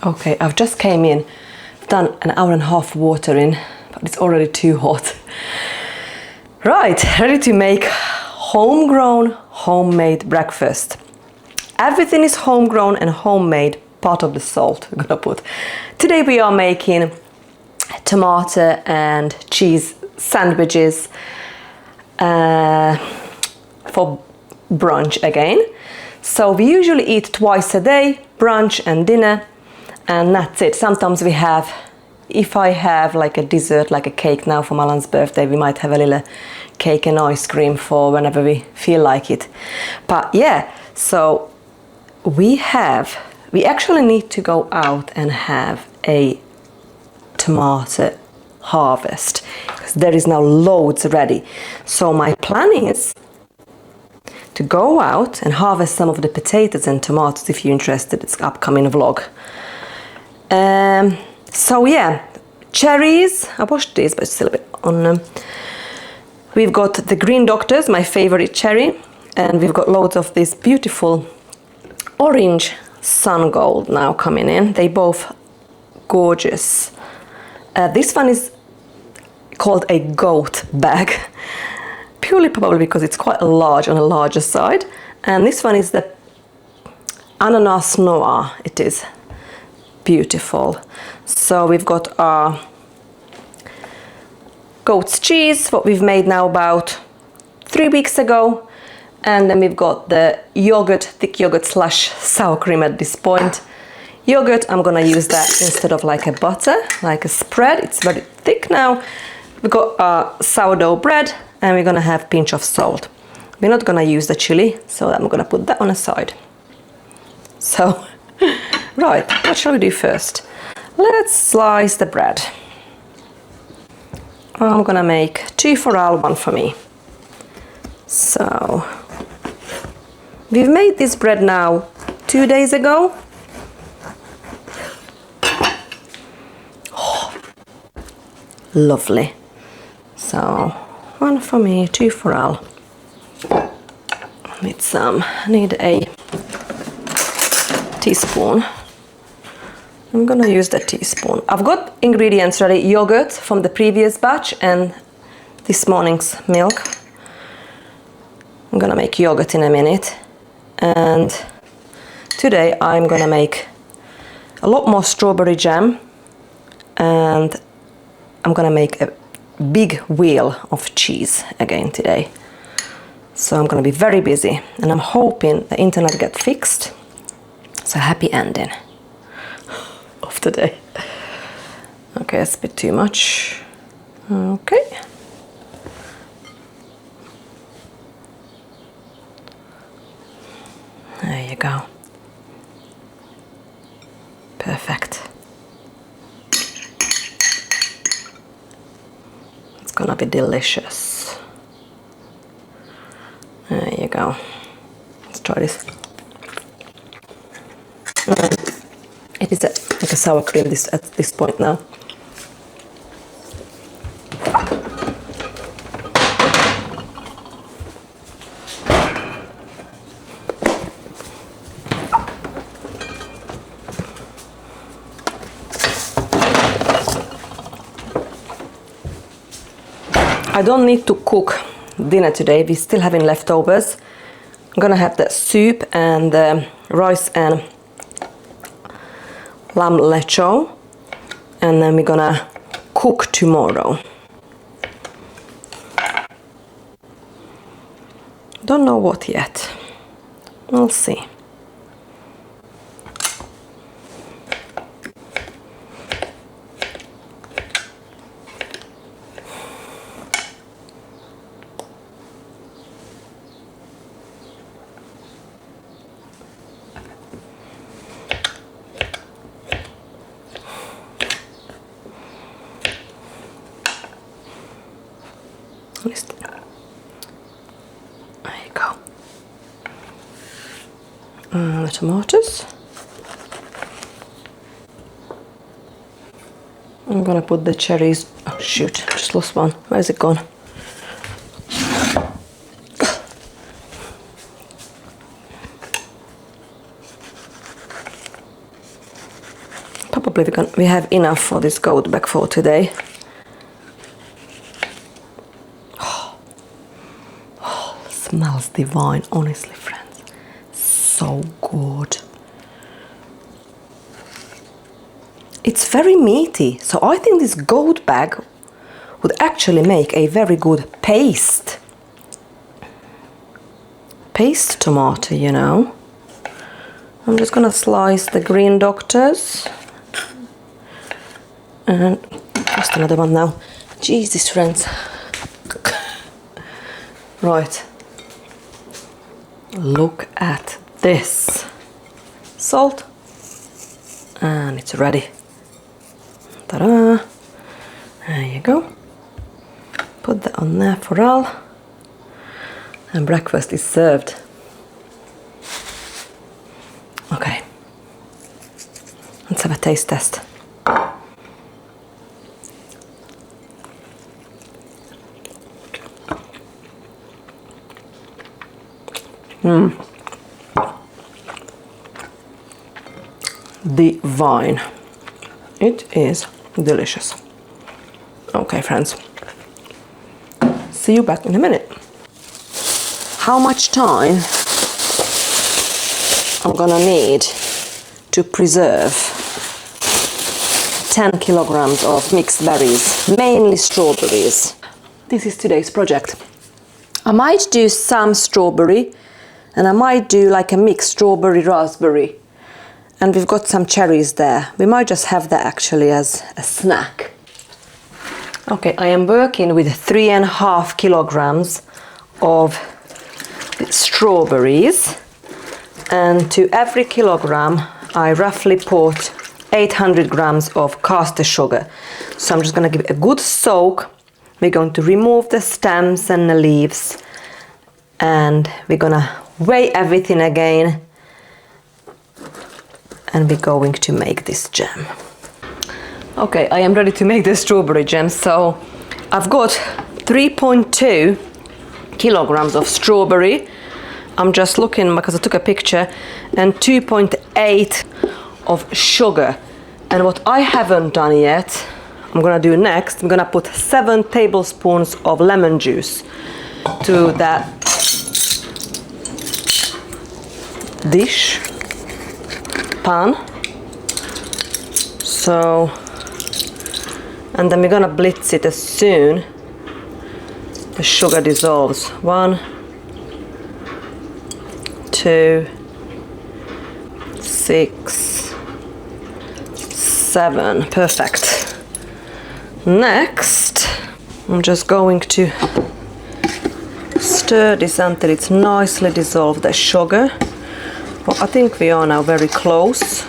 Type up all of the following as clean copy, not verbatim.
Okay, I've just came in, I've done an hour and a half watering, but it's already too hot. Right, ready to make homegrown, homemade breakfast. Everything is homegrown and homemade, part of the salt I'm gonna put. Today we are making tomato and cheese sandwiches for brunch again. So we usually eat twice a day, brunch and dinner, and that's it. Sometimes we have, if I have like a dessert, like a cake now for Malan's birthday, we might have a little cake and ice cream for whenever we feel like it. But yeah, so we actually need to go out and have a tomato harvest because there is now loads ready. So my plan is to go out and harvest some of the potatoes and tomatoes. If you're interested, it's an upcoming vlog. So yeah, cherries, I washed these but it's still a bit on them. We've got the Green Doctors, my favorite cherry, and we've got loads of this beautiful orange sun gold now coming in. They both gorgeous. This one is called a goat bag, purely probably because it's quite large, on a larger side. And this one is the ananas noir. It is beautiful. So we've got our goat's cheese, what we've made now about 3 weeks ago. And then we've got the yogurt, thick yogurt slash sour cream at this point. Yogurt, I'm gonna use that instead of like a butter, like a spread. It's very thick now. We've got our sourdough bread and we're gonna have a pinch of salt. We're not gonna use the chili, so I'm gonna put that on the side. So, right, what shall we do first? Let's slice the bread. I'm gonna make 2 for Al, 1 for me. So, we've made this bread now 2 days ago. Oh, lovely. So 1 for me, 2 for Al. Need some, need a teaspoon. I'm gonna use the teaspoon. I've got ingredients ready, yogurt from the previous batch and this morning's milk. I'm gonna make yogurt in a minute. And today I'm gonna make a lot more strawberry jam and I'm gonna make a big wheel of cheese again today. So I'm gonna be very busy and I'm hoping the internet gets fixed. So happy ending of the day. Okay, that's a bit too much. Okay. There you go. Perfect. It's gonna be delicious. There you go. Let's try this. It is like a sour cream at this point now. I don't need to cook dinner today. We're still having leftovers. I'm gonna have the soup and the rice and lamb lecho, and then we're gonna cook tomorrow. Don't know what yet. We'll see. There you go. The tomatoes. I'm gonna put the cherries. Oh shoot, just lost one. Where's it gone? Probably we have enough for this goat bag for today. Oh, smells divine, honestly, friends. So good. It's very meaty, so I think this goat bag would actually make a very good paste tomato, you know. I'm just gonna slice the green doctors. And just another one now. Jesus, friends. Right. Look at this. Salt. And it's ready. Ta-da! There you go. Put that on there for all. And breakfast is served. Okay. Let's have a taste test. Divine. It is delicious. Okay, friends. See you back in a minute. How much time I'm gonna need to preserve 10 kilograms of mixed berries, mainly strawberries. This is today's project. I might do some strawberry and I might do like a mixed strawberry raspberry. And we've got some cherries there. We might just have that actually as a snack. Okay, I am working with 3.5 kilograms of strawberries, and to every kilogram I roughly put 800 grams of caster sugar. So I'm just going to give it a good soak. We're going to remove the stems and the leaves, and we're going to weigh everything again, and we're going to make this jam. Okay, I am ready to make the strawberry jam. So I've got 3.2 kilograms of strawberry. I'm just looking because I took a picture, and 2.8 of sugar. And what I haven't done yet, I'm gonna do next, I'm gonna put 7 tablespoons of lemon juice to that dish pan. So, and then we're gonna blitz it as soon the sugar dissolves. 1, 2, 6, 7. Perfect. Next, I'm just going to stir this until it's nicely dissolved, the sugar. Well, I think we are now very close.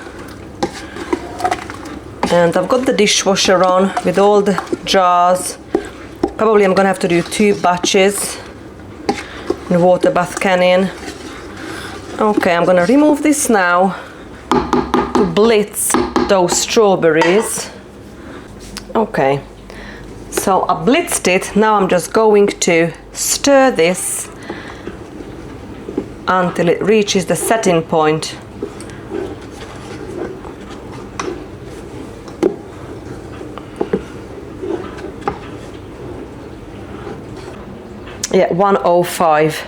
And I've got the dishwasher on with all the jars. Probably I'm gonna have to do 2 batches in water bath canning. Okay, I'm gonna remove this now to blitz those strawberries. Okay, so I blitzed it. Now I'm just going to stir this until it reaches the setting point. Yeah, 105.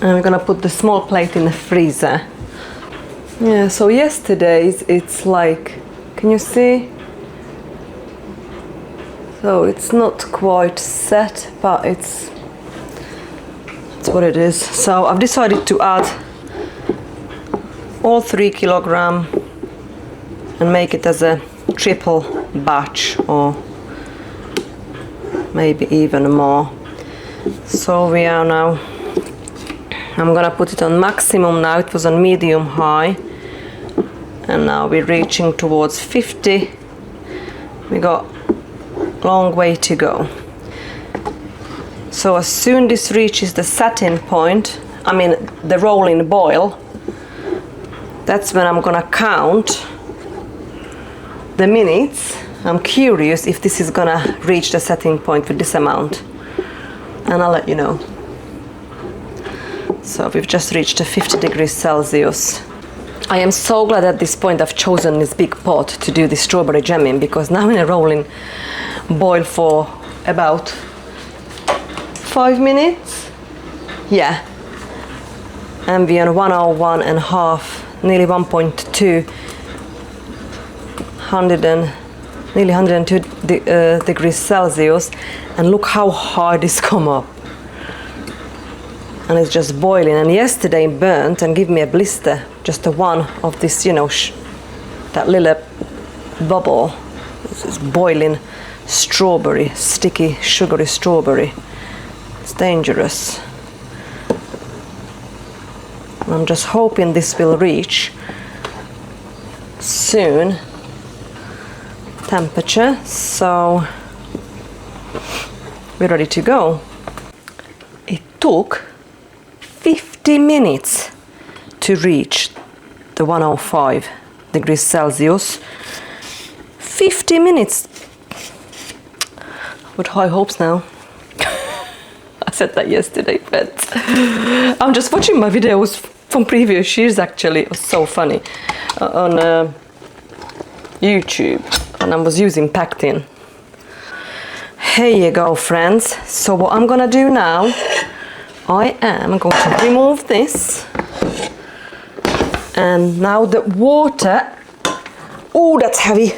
And we're gonna put the small plate in the freezer. Yeah, so yesterday's, it's like, can you see? So it's not quite set, but it's what it is. So I've decided to add all 3 kilogram and make it as a triple batch, or maybe even more. So we are now, I'm gonna put it on maximum now. It was on medium high, and now we're reaching towards 50. We got a long way to go. So as soon this reaches the setting point, I mean the rolling boil, that's when I'm gonna count the minutes. I'm curious if this is gonna reach the setting point with this amount, and I'll let you know. So we've just reached the 50 degrees Celsius. I am so glad at this point I've chosen this big pot to do the strawberry jam in, because now in a rolling boil for about 5 minutes. Yeah. Ambient 101.5, nearly 1.2, nearly 102 degrees Celsius, and look how hard it's come up. And it's just boiling, and yesterday burnt and gave me a blister, just a one of this, you know, that little bubble. This is boiling strawberry, sticky, sugary strawberry. It's dangerous. I'm just hoping this will reach soon temperature, so we're ready to go. It took 50 minutes to reach the 105 degrees Celsius. 50 minutes. With high hopes now. I said that yesterday, but I'm just watching my videos from previous years. Actually, it was so funny on YouTube, and I was using pectin. Here you go, friends. So what I'm gonna do now, I am going to remove this, and now the water, oh, that's heavy,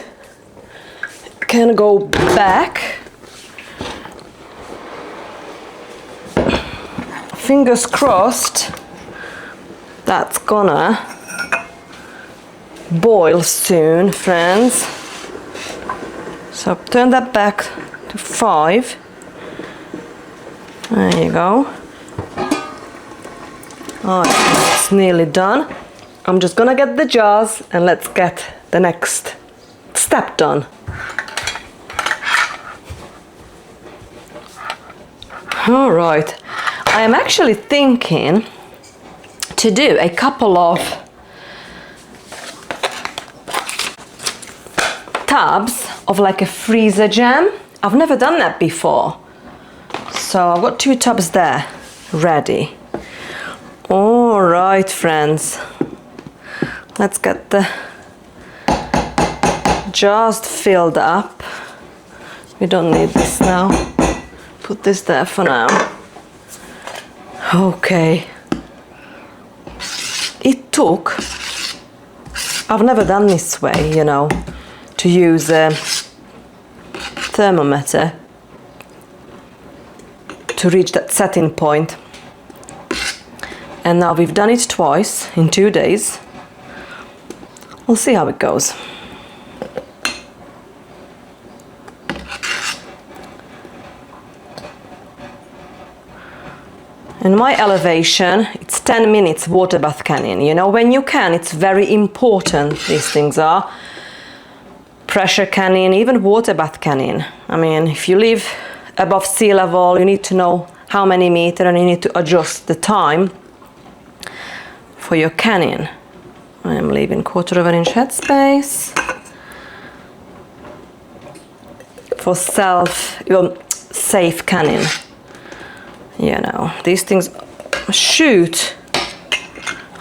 can go back. Fingers crossed that's gonna boil soon, friends. So turn that back to 5. There you go. Alright, it's nearly done. I'm just gonna get the jars and let's get the next step done. Alright, I am actually thinking to do a couple of tubs of like a freezer jam. I've never done that before. So I've got 2 tubs there ready. All right, friends, let's get the jars filled up. We don't need this now. Put this there for now. Okay. It took, I've never done this way, you know, to use a thermometer to reach that setting point. And now we've done it twice in 2 days. We'll see how it goes. In my elevation, it's 10 minutes water bath canning. You know, when you can, it's very important, these things are. Pressure canning, even water bath canning. I mean, if you live above sea level, you need to know how many meters and you need to adjust the time for your canning. I am leaving 1/4 inch headspace for safe canning. You know, these things, shoot,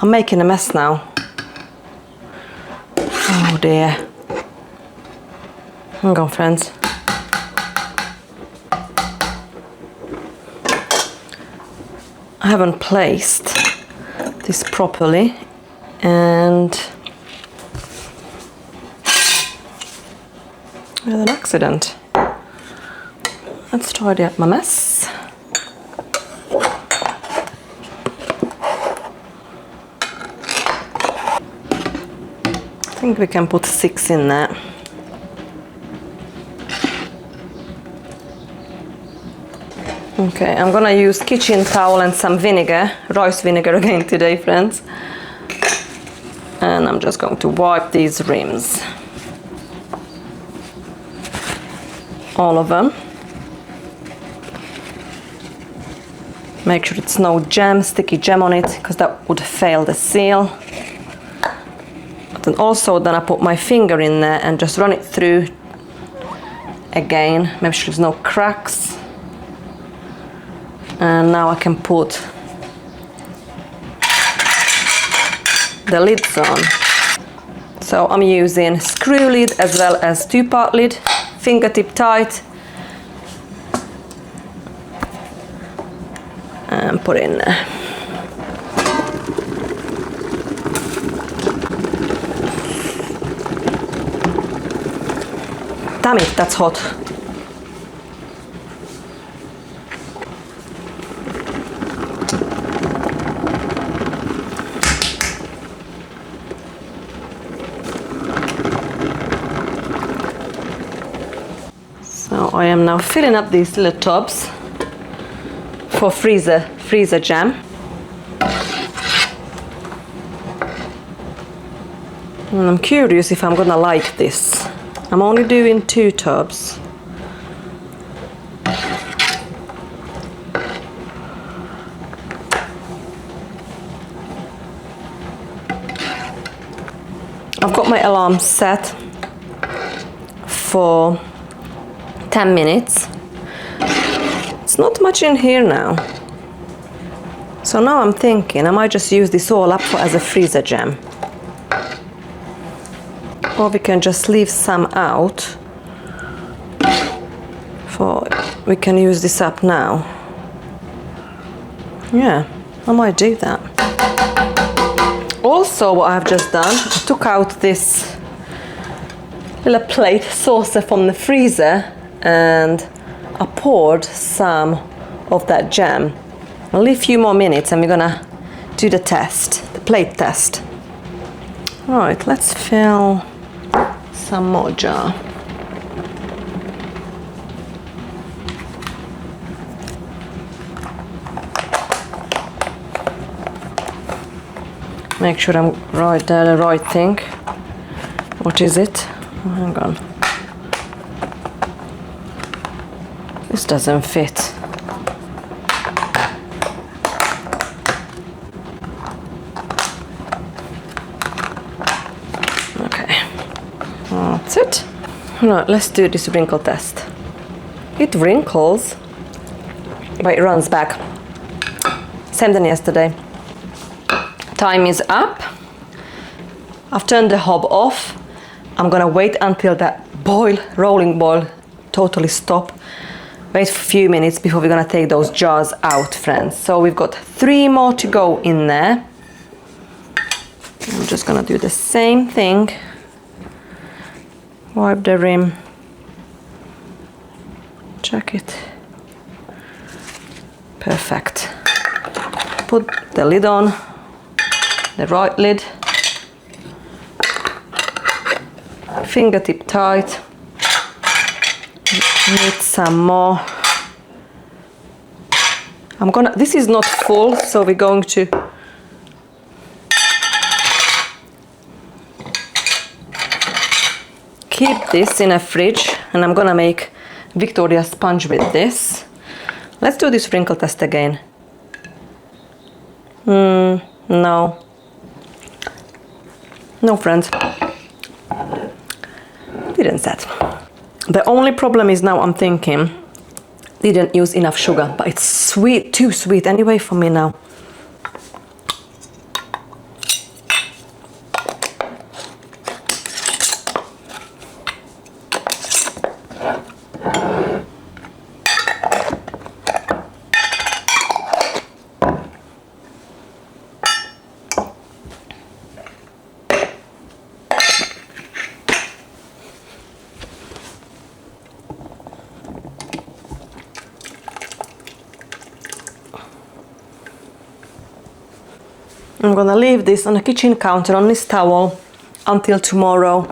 I'm making a mess now. Oh dear. Hang on, friends. I haven't placed this properly, and I had an accident. Let's tidy up my mess. I think we can put 6 in there. Okay, I'm gonna use kitchen towel and some vinegar, rice vinegar again today, friends. And I'm just going to wipe these rims. All of them. Make sure it's no jam, sticky jam on it, because that would fail the seal. And also then I put my finger in there and just run it through again, make sure there's no cracks. And now I can put the lid's on. So I'm using screw lid as well as 2-part lid, fingertip tight, and put in there. Damn it, that's hot. So I am now filling up these little tubs for freezer jam. And I'm curious if I'm gonna like this. I'm only doing 2 tubs. I've got my alarm set for 10 minutes. It's not much in here now. So now I'm thinking I might just use this all up as a freezer jam. Or we can just leave some out. We can use this up now. Yeah, I might do that. Also, what I've just done, I took out this little plate saucer from the freezer and I poured some of that jam. I'll leave a few more minutes and we're gonna do the test, the plate test. All right, let's fill some more jar. Make sure I'm right there, the right thing. What is it? Oh, hang on. This doesn't fit. Okay, that's it. Right, let's do this wrinkle test. It wrinkles, but it runs back. Same than yesterday. Time is up. I've turned the hob off. I'm gonna wait until that rolling boil totally stop. Wait for a few minutes before we're gonna take those jars out, friends. So we've got 3 more to go in there. I'm just gonna do the same thing. Wipe the rim. Check it. Perfect. Put the lid on. The right lid, fingertip tight, need some more. This is not full, so we're going to keep this in a fridge and I'm gonna make Victoria sponge with this. Let's do this wrinkle test again. No. No, friends, didn't set. The only problem is now I'm thinking, didn't use enough sugar, but it's sweet, too sweet anyway for me now. I'm gonna leave this on the kitchen counter on this towel until tomorrow.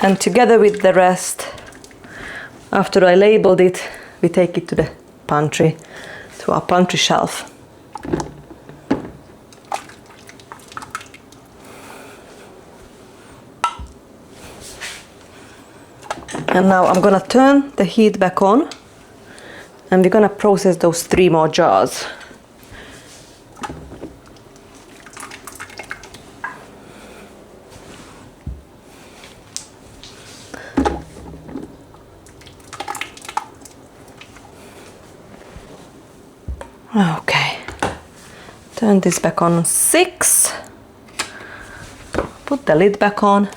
And together with the rest, after I labeled it, we take it to the pantry, to our pantry shelf. And now I'm gonna turn the heat back on and we're gonna process those 3 more jars. Okay, turn this back on 6. put the lid back on.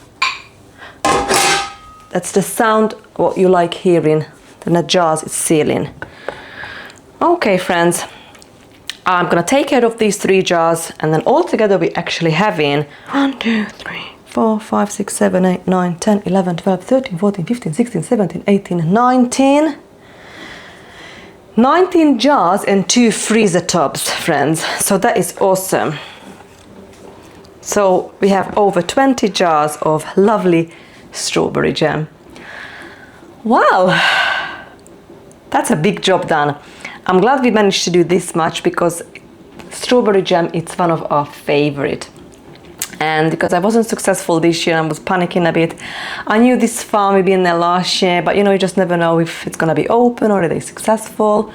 That's the sound what you like hearing. Then the jars is sealing. Okay, friends, I'm gonna take care of these 3 jars, and then all together we actually having 1, 2, 3, 4, 5, 6, 7, 8, 9, 10, 11, 12, 13, 14, 15, 16, 17, 18, 19. 19 jars and 2 freezer tubs, friends. So that is awesome. So we have over 20 jars of lovely strawberry jam. Wow, that's a big job done. I'm glad we managed to do this much, because strawberry jam is one of our favorite. And because I wasn't successful this year, I was panicking a bit. I knew this farm would be in there last year, but you know, you just never know if it's gonna be open or are they successful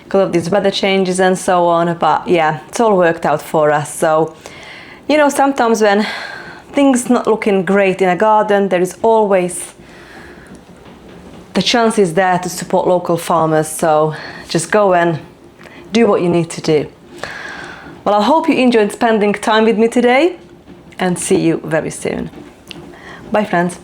because of these weather changes and so on. But yeah, it's all worked out for us. So, you know, sometimes when things not looking great in a garden, there is always the chance is there to support local farmers. So just go and do what you need to do. Well, I hope you enjoyed spending time with me today, and see you very soon. Bye, friends.